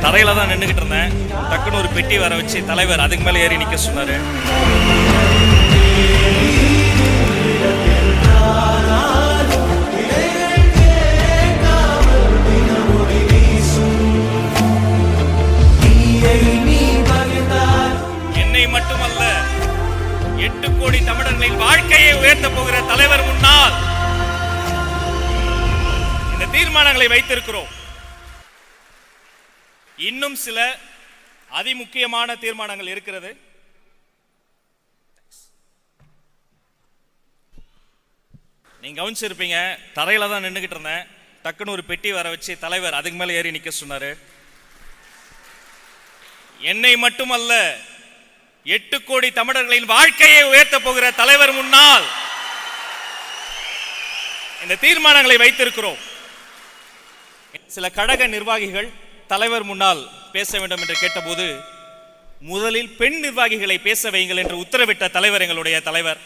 தரையில தான் நின்றுகிட்டு இருந்தேன். டக்குன்னு ஒரு பெட்டி வர வச்சு தலைவர் அதுக்கு மேலே ஏறி நிற்க சொன்னாரு. என்னை மட்டுமல்ல 8 கோடி தமிழர்களின் வாழ்க்கையை உயர்த்த போகிற தலைவர் முன்னால் இந்த தீர்மானங்களை வைத்திருக்கிறோம். இன்னும் சில அதிமுக்கியமான தீர்மானங்கள் இருக்கிறது. நீங்க கவனிச்சிருப்பீங்க, தரையில தான் நின்றுகிட்டு இருந்தேன். டக்குன்னு ஒரு பெட்டி வர வச்சு தலைவர் அதுக்கு மேலே ஏறி நிற்க சொன்னாரு. என்னை மட்டுமல்ல 8 கோடி தமிழர்களின் வாழ்க்கையை உயர்த்த போகிற தலைவர் முன்னால் இந்த தீர்மானங்களை வைத்திருக்கிறோம். சில கழக நிர்வாகிகள் தலைவர் முன்னால் பேச வேண்டும் என்று கேட்டபோது முதலில் பெண் நிர்வாகிகளை பேச வையுங்கள் என்று உத்தரவிட்ட தலைவர் எங்களுடைய தலைவர்.